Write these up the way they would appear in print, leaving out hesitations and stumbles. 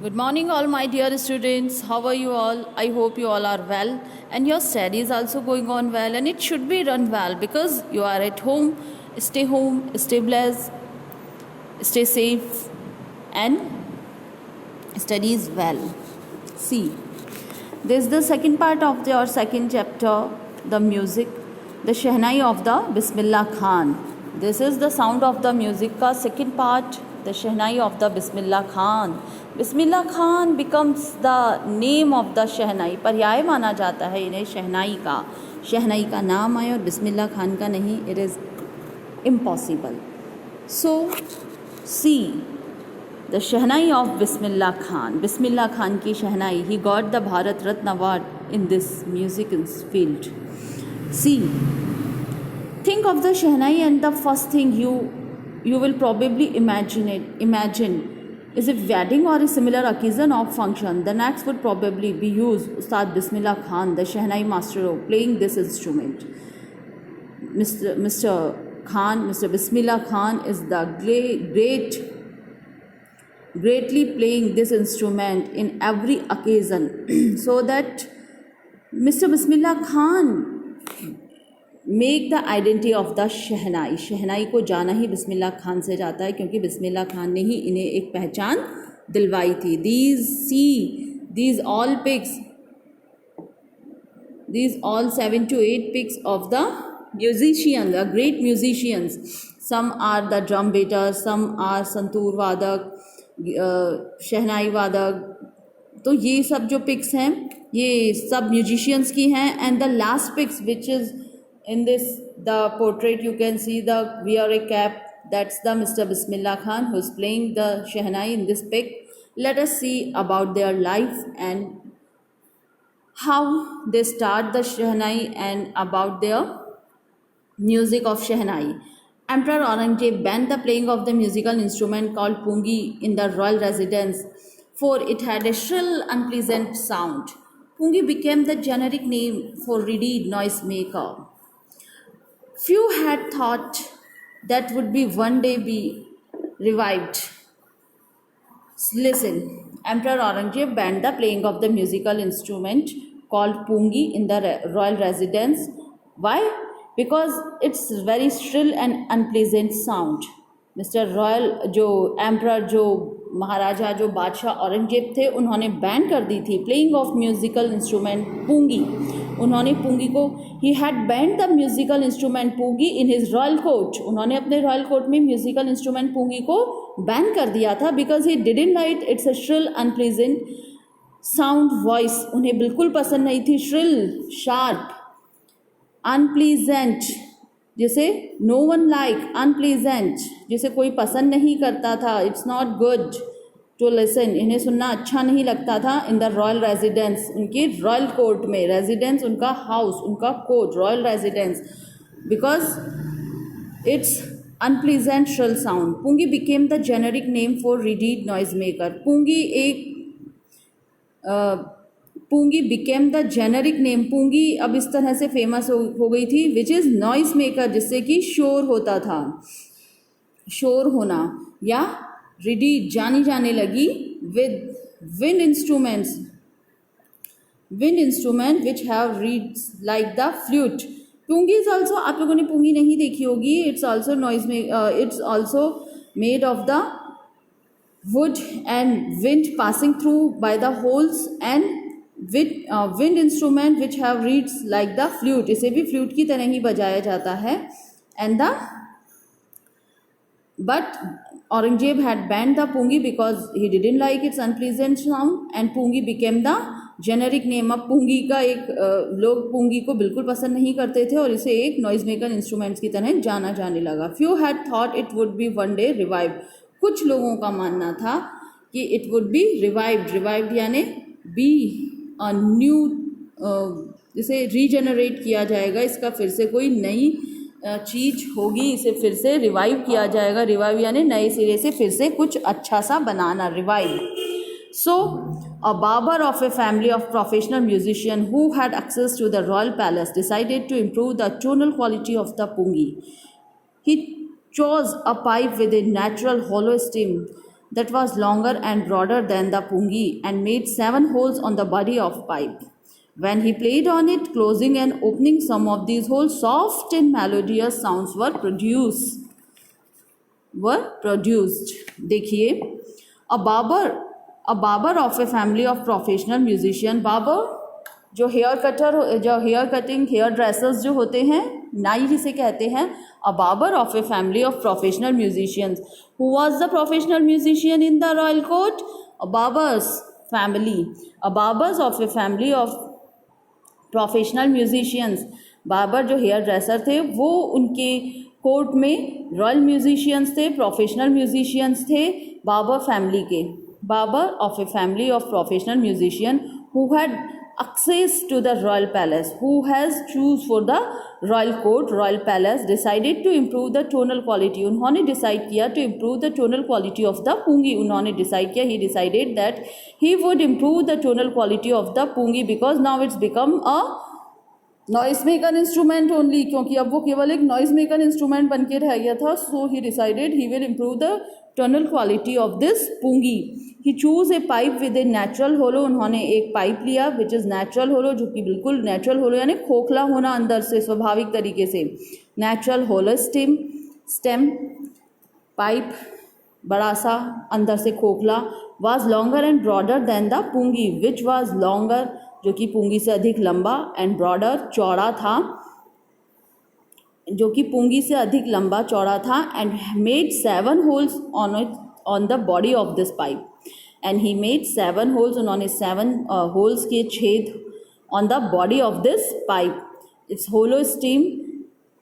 Good morning, all my dear students. How are you all? I hope you all are well and your study is also going on well, and it should be run well because you are at home. Home, stay blessed, stay safe, and studies well. See, this is the second part of your second chapter, the music, the Shehnai of the Bismillah Khan. This is the sound of the music ka second part, the Shehnai of the Bismillah Khan. Bismillah Khan becomes the name of the shehnai. पर्याय माना जाता है इन्हें शहनाई का नाम आए और बिस्मिल्लाह खान का नहीं. It is impossible. So see the shehnai of Bismillah Khan की shehnai. He got the Bharat Ratna award in this music field. See, think of the shehnai and the first thing you will probably imagine is a wedding or a similar occasion of function. The next would probably be used Ustad Bismillah Khan, the shehnai master, playing this instrument. Mr. Bismillah Khan is the greatly playing this instrument in every occasion. So that Mr. Bismillah Khan make the identity of the shehnai. Shehnai को जाना ही बिस्मिल्लाह खान से जाता है क्योंकि बिस्मिल्लाह खान ने ही इन्हें एक पहचान दिलवाई थी. these all 7 to 8 pics of the musicians, the great musicians. Some are the drum beaters, some are santoor वादक, शहनाई वादक. तो ये सब जो पिक्स हैं ये सब म्यूजिशियंस की हैं. And the last pics which is in this, the portrait, you can see the wear a cap. That's the Mr. Bismillah Khan who is playing the shehnai in this pic. Let us see about their life and how they start the shehnai and about their music of shehnai. Emperor Aurangzeb banned the playing of the musical instrument called pungi in the royal residence, for it had a shrill, unpleasant sound. Pungi became the generic name for reedy noisemaker. Few had thought that would be one day be revived. Listen, Emperor Aurangzeb banned the playing of the musical instrument called pungi in the royal residence. Why? Because it's very shrill and unpleasant sound. Mister royal जो emperor जो महाराजा जो बादशाह औरंगजेब थे उन्होंने ban कर दी थी playing of musical instrument pungi. उन्होंने पूंगी को ही had banned the musical instrument pungi in his royal court. उन्होंने अपने रॉयल कोर्ट में म्यूज़िकल इंस्ट्रूमेंट पूंगी को बैन कर दिया था because he didn't like it's a shrill unpleasant sound voice. उन्हें बिल्कुल पसंद नहीं थी श्रिल, शार्प, अनप्लीजेंट, जिसे नो वन लाइक, अनप्लीजेंट, जिसे कोई पसंद नहीं करता था. It's not good to listen, इन्हें सुनना अच्छा नहीं लगता था. इन द रॉयल रेजिडेंस, उनकी रॉयल कोर्ट में, रेजिडेंस उनका हाउस, उनका court, royal residence, because it's unpleasant shrill sound. Pungi became the generic name for reeded noise maker. Pungi became the generic name. Pungi अब इस तरह से फेमस हो गई थी विच इज़ नॉइज मेकर, जिससे कि शोर होता था, शोर होना, या रिडी जानी जाने लगी with wind instrument which have reeds like the flute. Pungi is also, आप लोगों ने पूंगी नहीं देखी होगी, इट्स ऑल्सो नॉइज में, it's also made of the wood and wind passing through by the holes, and wind instrument which have reeds like the flute. इसे भी flute की तरह ही बजाया जाता है. and the but Aurangzeb had banned the pungi because he didn't like its unpleasant sound, and pungi became the generic name. अब pungi का एक लोग pungi को बिल्कुल पसंद नहीं करते थे और इसे एक noise maker instruments की तरह जाना जाने लगा. few had thought it would be one day revived. कुछ लोगों का मानना था कि इट वुड बी रिवाइव्ड यानी बी अ न्यू, जिसे रीजनरेट किया जाएगा, इसका फिर से कोई नई चीज़ होगी, इसे फिर से रिवाइव किया जाएगा. रिवाइव यानी नए सिरे से फिर से कुछ अच्छा सा बनाना, revive. So a barber of a family of professional musician who had access to the royal palace decided to improve the tonal quality of the pungi. He chose a pipe with a natural hollow stem. that was longer and broader than the pungi and made 7 holes on the body of pipe. When he played on it, closing and opening some of these holes, soft and melodious sounds were produced. देखिए, a barber of a family of professional musician. barber जो hair cutting hair dressers जो होते हैं, नाई जिसे कहते हैं. अ barber of a family of professional musicians. Who was the professional musician in the royal court? A barbers family. A barbers of a family of professional musicians. Barber जो hair dresser थे वो उनके कोर्ट में royal musicians थे, professional musicians थे, barber family के. Barber of a family of professional musician who had access to the royal palace, who has choose for the royal court, royal palace, decided to improve the tonal quality. उन्होंने decide किया to improve the tonal quality of the pungi. उन्होंने decide किया, he decided that he would improve the tonal quality of the pungi because now it's become a noise maker instrument only, क्योंकि अब वो केवल एक noise maker instrument बन के रह गया था. So he decided he will improve the tonal quality of this pungi. He chose a pipe with a natural hollow. उन्होंने एक पाइप लिया विच इज़ नेचुरल होलो, जो कि बिल्कुल नेचुरल होलो यानी खोखला होना अंदर से स्वाभाविक तरीके से. नेचुरल होलो स्टेम पाइप बड़ा सा अंदर से खोखला. Was longer and broader than the pungi which was longer, जो कि पूंगी से अधिक लंबा, एंड ब्रॉडर चौड़ा था, जो कि पूंगी से अधिक लंबा चौड़ा था. And made 7 holes on the body of this pipe. And he made 7 holes, उन्होंने 7 होल्स के छेद on the body of this pipe. It's hollow stem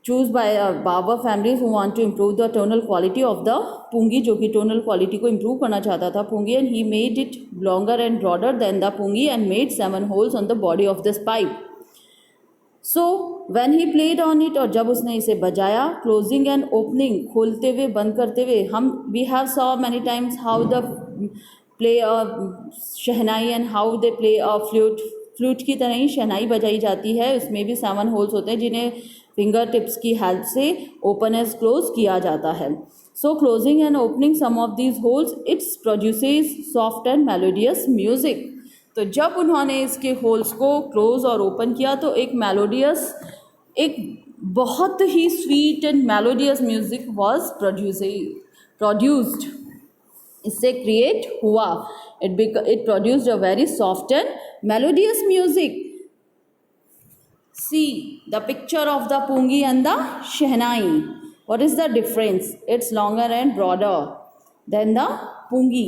chose by barber families who want to improve the tonal quality of the pungi, जो कि टोनल क्वालिटी को improve करना चाहता था pungi. And he made it longer and broader than the pungi and made 7 holes on the body of this pipe. So when he played on it, और जब उसने इसे बजाया, क्लोजिंग एंड ओपनिंग, खोलते हुए बंद करते हुए. हम we have saw many times how the play shehnai and how they play flute की तरह ही शहनाई बजाई जाती है. उसमें भी 7 होल्स होते हैं जिन्हें फिंगर टिप्स की हेल्प से ओपन एज क्लोज किया जाता है. So closing and opening some of these holes it's produces soft and melodious music. तो जब उन्होंने इसके होल्स को क्लोज और ओपन किया तो एक मेलोडियस, एक बहुत ही sweet and melodious music was produced. इससे क्रिएट हुआ. It produced a very soft and melodious music. See the picture of the pungi and the shehnai. What is the difference? It's longer and broader than the pungi.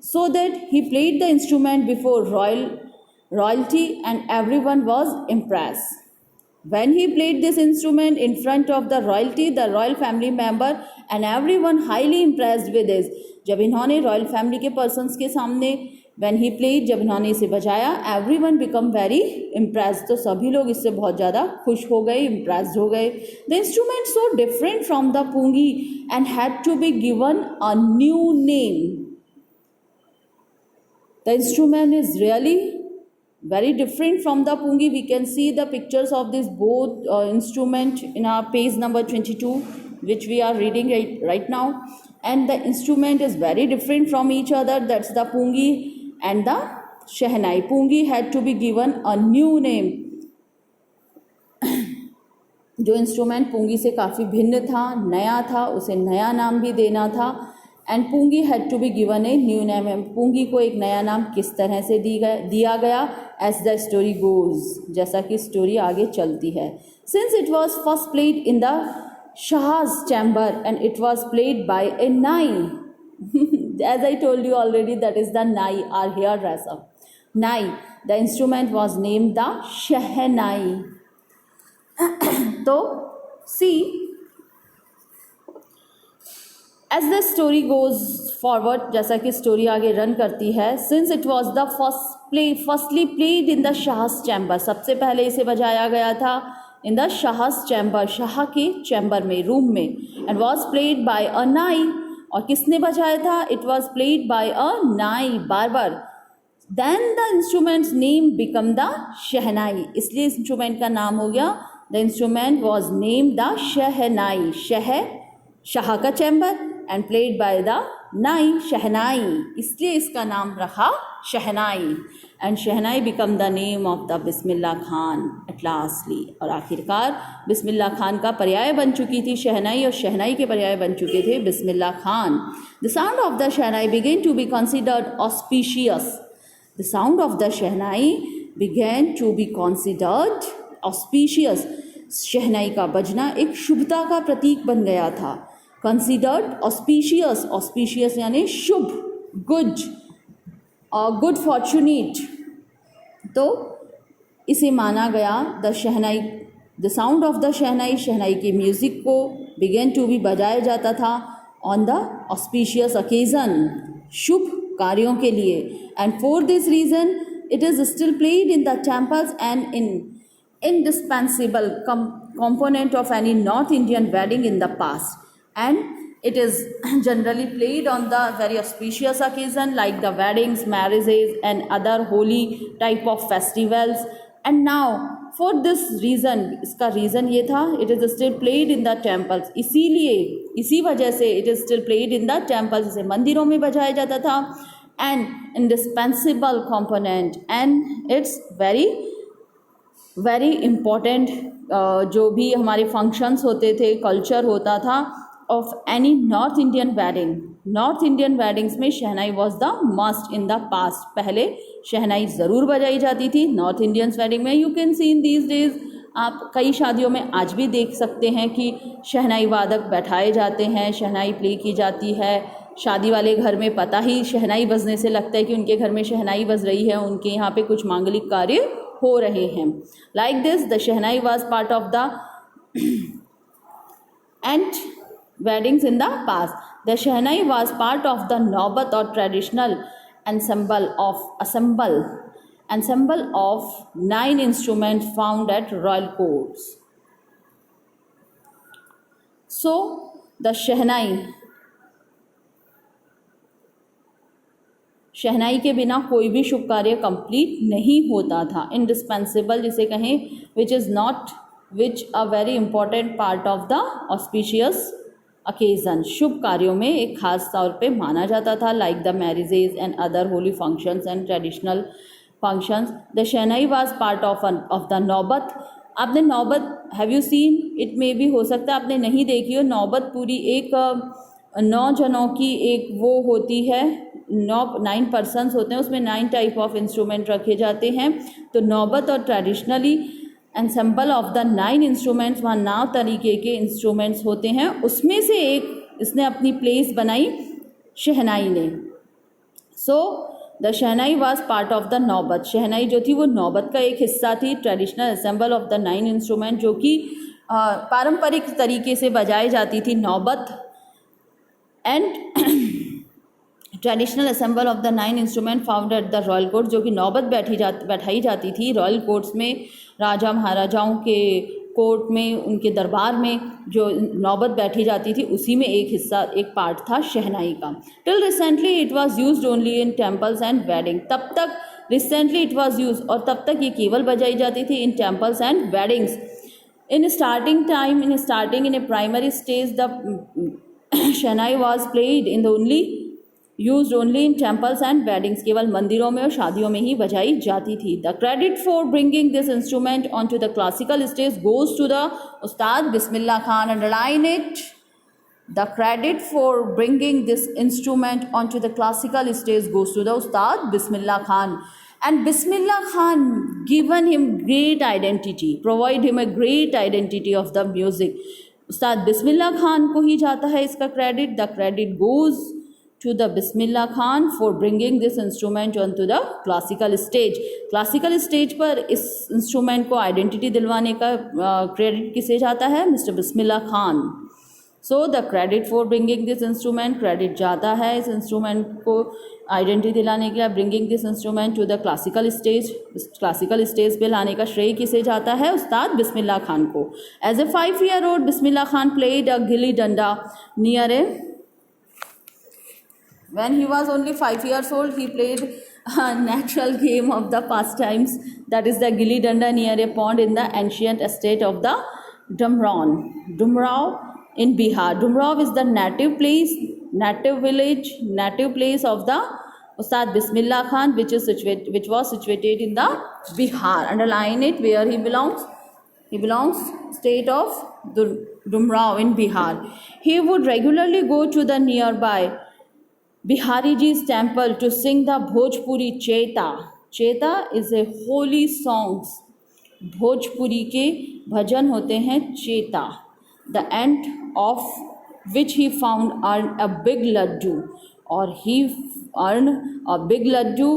So that he played the instrument before royalty and everyone was impressed. When he played this instrument in front of the royal family member, and everyone highly impressed with this. जब इन्होंने royal family के persons के सामने when he played, जब इन्होंने इसे बजाया, everyone become very impressed. तो सभी लोग इससे बहुत ज़्यादा खुश हो गए, impressed हो गए. The instrument so different from the pungi and had to be given a new name. The instrument is really very different from the pungi. We can see the pictures of this both instrument in our page number 22, which we are reading right now. And the instrument is very different from each other. That's the pungi and the shehnai. Pungi had to be given a new name. जो instrument पूंगी से काफ़ी भिन्न था, नया था, उसे नया नाम भी देना था. And pungi had to be given a new name. Pungi को एक नया नाम किस तरह से दिया गया? एज द स्टोरी गोज, जैसा कि स्टोरी आगे चलती है. Since it was first played in the Shah's chamber and it was played by a nai. As I told you already, that is the nai, our hairdresser. Nai. The instrument was named the shehnai. So, see, as the story goes forward, जैसा कि story आगे run करती है, since it was the firstly played in the Shah's chamber, सबसे पहले इसे बजाया गया था in the Shah's chamber, Shah के चैम्बर में, रूम में. And was played by a nai, और किसने बजाया था? It was played by a nai, barber. Then the instrument's name become the shehnai, इसलिए इंस्ट्रूमेंट का नाम हो गया, the instrument was name the shehnai. Shah का chamber and played by the nai shehnai, इसलिए इसका नाम रखा shehnai. And shehnai become the name of the Bismillah Khan at lastly, और आखिरकार बिस्मिल्लाह खान का पर्याय बन चुकी थी शहनाई, और शहनाई के पर्याय बन चुके थे Bismillah Khan. The sound of the shehnai began to be considered auspicious, the sound of the shehnai began to be considered auspicious, shehnai का बजना एक शुभता का प्रतीक बन गया था। कंसिडर्ड ऑस्पिशियस, ऑस्पिशियस यानी शुभ, गुड और गुड फॉर्चुनेट, तो इसे माना गया। The shehnai, the sound of the shehnai, shehnai के म्यूज़िक को बिगेन टू बी बजाया जाता था ऑन द ऑस्पिशियस ओकेजन, शुभ कार्यों के लिए। And for this reason it is still played in the temples and in indispensable component of any North Indian wedding in the past, and it is generally played on the very auspicious occasion like the weddings, marriages and other holy type of festivals. And now for this reason, इसका reason ये था, it is still played in the temples, इसीलिए इसी वजह से it is still played in the temples, इसे मंदिरों में बजाया जाता था। and indispensable component, and it's very important, जो भी हमारे फंक्शंस होते थे, कल्चर होता था of any North Indian wedding, North Indian weddings में shehnai was the must in the past, पहले शहनाई ज़रूर बजाई जाती थी नॉर्थ इंडियंस वेडिंग में। You can see in these days, आप कई शादियों में आज भी देख सकते हैं कि शहनाई वादक बैठाए जाते हैं, शहनाई प्ले की जाती है। शादी वाले घर में पता ही शहनाई बजने से लगता है कि उनके घर में शहनाई बज रही है, उनके यहाँ पे कुछ मांगलिक कार्य हो रहे हैं। Like this the shehnai was part of the end weddings in the past. The Shehnai was part of the Naubat or traditional ensemble of 9 instruments found at royal courts. So the शहनाई के बिना कोई भी शुभ कार्य complete नहीं होता था। Indispensable जिसे कहें, which a very important part of the auspicious occasion, शुभ कार्यों में एक खास तौर पे माना जाता था, like the marriages and other holy functions and traditional functions. The shehnai was part of the naubat. आपने नौबत, हैव यू सीन इट, मे भी हो सकता है आपने नहीं देखी हो। नौबत पूरी एक 9 जनों की एक वो होती है, 9 पर्सन्स होते हैं, उसमें 9 टाइप ऑफ इंस्ट्रूमेंट रखे जाते हैं। तो नौबत और traditionally ensemble of the 9 instruments, वहाँ 9 तरीके के इंस्ट्रूमेंट्स होते हैं, उसमें से एक इसने अपनी प्लेस बनाई शहनाई ने। So the shehnai was part of the नौबत। शहनाई जो थी वो नौबत का एक हिस्सा थी, traditional assemble of the 9 instrument, जो कि पारंपरिक तरीके से बजाई जाती थी नौबत। And traditional assemble of the 9 instrument found at the royal court, जो कि नौबत बैठाई जाती थी रॉयल कोर्ट्स में, राजा महाराजाओं के कोर्ट में, उनके दरबार में जो नौबत बैठी जाती थी, उसी में एक हिस्सा, एक पार्ट था शहनाई का। Till recently it was used only in temples and wedding, तब तक रिसेंटली इट वाज यूज्ड, और तब तक ये केवल बजाई जाती थी in temples and weddings. In starting in a primary stage the shehnai was played in the used only in temples and weddings, केवल मंदिरों में और शादियों में ही बजाई जाती थी। The credit for bringing this instrument onto the classical stage goes to the Ustad Bismillah Khan. Underline it. The credit for bringing this instrument onto the classical stage goes to the Ustad Bismillah Khan. And Bismillah Khan given him great identity, provide him a great identity of the music. Ustad Bismillah Khan को ही जाता है इसका credit. The credit goes to the Bismillah Khan for bringing this instrument onto the classical stage. Classical stage पर इस instrument को identity दिलवाने का credit किसे जाता है? Mister Bismillah Khan. So the credit for bringing this instrument, credit जाता है इस इंस्ट्रूमेंट को आइडेंटिटी दिलाने के लिए, bringing this instrument to the classical stage, classical stage पे लाने का श्रेय किसे जाता है? उस्ताद बिस्मिल्लाह खान को। As a 5-year-old Bismillah Khan played a gilli danda near a, when he was only 5 years old, he played a natural game of the pastimes, that is the gilli danda, near a pond in the ancient estate of the Dumrao in Bihar. Dumrav is the native place, native village, native place of the Ustad Bismillah Khan, which was situated in the Bihar. Underline it where he belongs. He belongs state of Dumrav in Bihar. He would regularly go to the nearby Bihari Ji's temple to sing the Bhojpuri Cheta. Cheta is a holy songs. Bhojpuri के भजन होते हैं चेता. The end of which he found earn a big laddu, और he earn a big laddu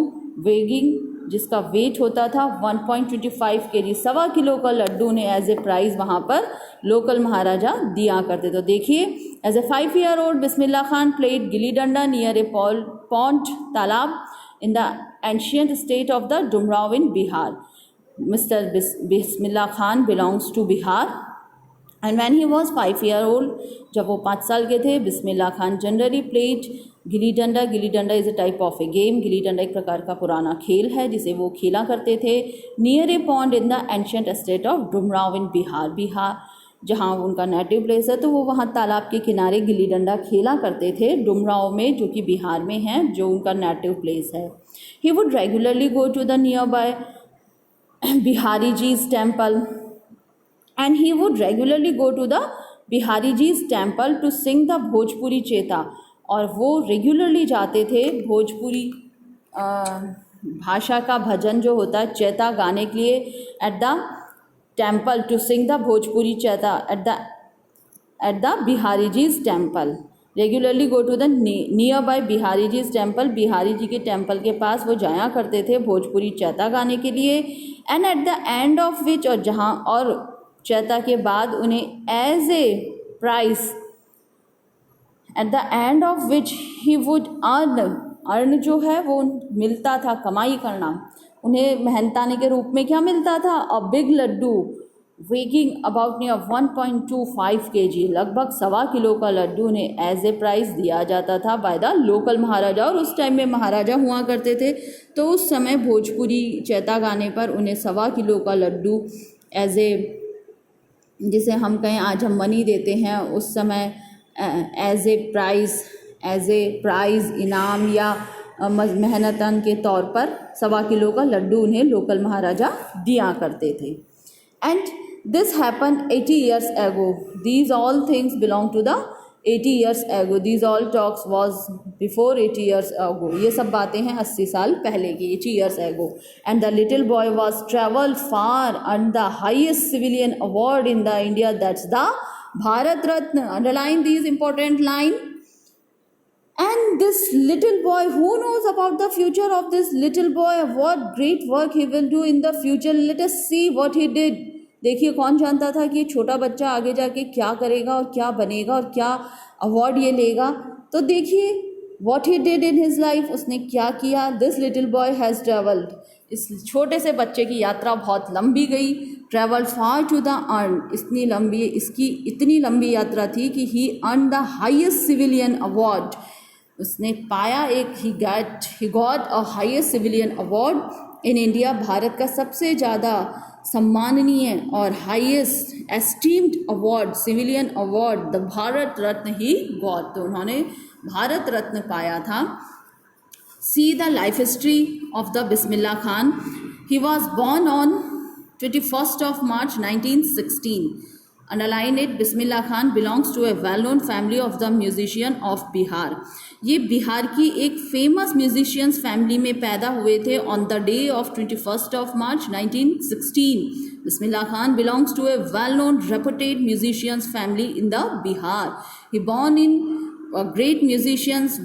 weighing, जिसका weight होता था 1.25 kg, 1.25 kilo का लड्डू ने एज ए प्राइज वहाँ पर लोकल महाराजा दिया करते. तो देखिए, as a 5-year-old Bismillah Khan played gilli danda near a pond तालाब in the ancient state of the Dumraon in Bihar. Mr. Bismillah Khan belongs to Bihar, and when he was 5-year-old, जब वो 5 साल के थे, बिस्मिल्ला खान जनरली प्लेड गिली डंडा. Gilli danda is a type of A game. Gilli danda एक प्रकार का पुराना खेल है जिसे वो खेला करते थे. Near a pond in the ancient state of Dumraon in Bihar. Bihar जहाँ उनका नेटिव प्लेस है, तो वो वहाँ तालाब के किनारे गिली डंडा खेला करते थे डुमराव में, जो कि बिहार में है, जो उनका नेटिव प्लेस है. He would regularly go to the nearby Bihari Ji's temple, and he would regularly go to the Bihari Ji's temple to sing the Bhojpuri Cheta. और वो रेगुलरली जाते थे भोजपुरी भाषा का भजन जो होता है चेता गाने के लिए at the temple, to sing the Bhojpuri chaita at the Bihari ji's temple. Regularly go to the nearby Bihari ji's temple. Bihari ji के टेम्पल के पास वो जाया करते थे भोजपुरी चैता गाने के लिए. And at the end of which, और जहाँ और चैता के बाद उन्हें as a price, at the end of which he would earn जो है वो मिलता था, कमाई करना, उन्हें मेहनताने के रूप में क्या मिलता था, a big laddu weighing about near 1.25 kg, लगभग 1.25 किलो का लड्डू उन्हें एज ए प्राइज दिया जाता था बाय द लोकल महाराजा. और उस टाइम में महाराजा हुआ करते थे, तो उस समय भोजपुरी चैता गाने पर उन्हें 1.25 किलो का लड्डू एज ए, जिसे हम कहें आज हम मनी देते हैं, उस समय एज ए प्राइज़ इनाम या मेहनतन के तौर पर 1.25 किलो का लड्डू उन्हें लोकल महाराजा दिया करते थे. And this happened 80 years ago. These all things belong to the 80 years ago. These all talks was before 80 years ago. ये सब बातें हैं 80 साल पहले की, 80 years ago. And the little boy was traveled far and the highest civilian award in the India, that's the Bharat Ratna. Underline these important line. And this little boy, who knows about the future of this little boy, what great work he will do in the future. Let us see what he did. देखिए, कौन जानता था कि छोटा बच्चा आगे जाके क्या करेगा और क्या बनेगा और क्या अवार्ड ये लेगा. तो देखिए what he did in his life, उसने क्या किया. This little boy has traveled. इस छोटे से बच्चे की यात्रा बहुत लंबी गई. Traveled far to the earn, इसकी इतनी लंबी यात्रा थी कि he earned the highest civilian award. उसने पाया एक he got a highest civilian award in India. Bharat का सबसे ज़्यादा सम्माननीय और highest esteemed award, civilian award, the Bharat Ratna he got. तो उन्होंने भारत रत्न पाया था. See the life history of the Bismillah Khan. He was born on 21st of March 1916. Underline it. Bismillah Khan belongs to a well-known family of the musician of Bihar. ये बिहार की एक famous musicians family में पैदा हुए थे on the day of 21st of March 1916. Bismillah Khan belongs to a well-known reputed musicians family in the Bihar. He born in a great musicians,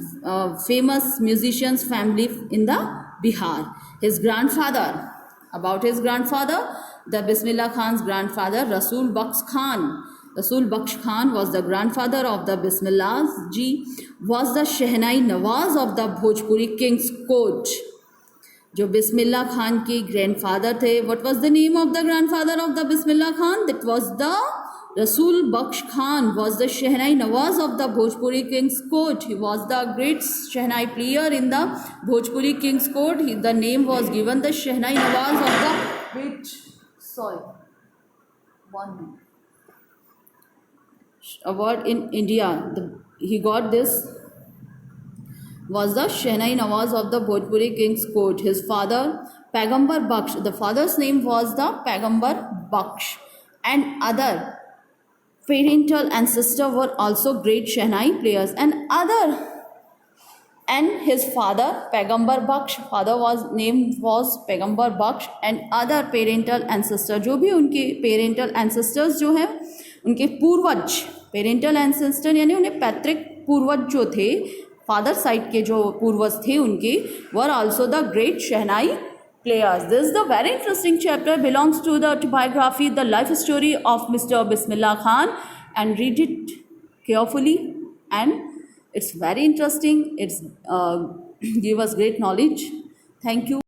famous musicians family in the Bihar. His grandfather, about his grandfather, the Bismillah Khan's grandfather, Rasul Baksh Khan. Rasul Baksh Khan was the grandfather of the Bismillah ji, was the Shehnai Nawaz of the Bhojpuri King's court. जो बिस्मिल्ला खान के grandfather थे, what was the name of the grandfather of the Bismillah Khan? That was the Rasul Baksh Khan, was the Shehnai Nawaz of the Bhojpuri King's court. He was the great Shehnai player in the Bhojpuri King's court. The name was given the Shehnai Nawaz of the wait, sorry, 1 minute. award in India. He got this was the Shehnai Nawaz of the Bhojpuri King's Court. His father, Pagambar Baksh, the father's name was the Pagambar Baksh, and other parental ancestor were also great Shehnai players, and his father Pagambar Baksh, father was name was Pagambar Baksh, and other parental ancestor, जो भी उनके parental ancestors जो हैं उनके पूर्वज, parental ancestor यानी उन्हें पैतृक पूर्वज जो थे, फादर साइड के जो पूर्वज थे उनके, were also the great shehnai players. This is the very interesting chapter, belongs to the autobiography, the life story of Mr. Bismillah Khan, and read it carefully, and it's very interesting. It's give us great knowledge. Thank you.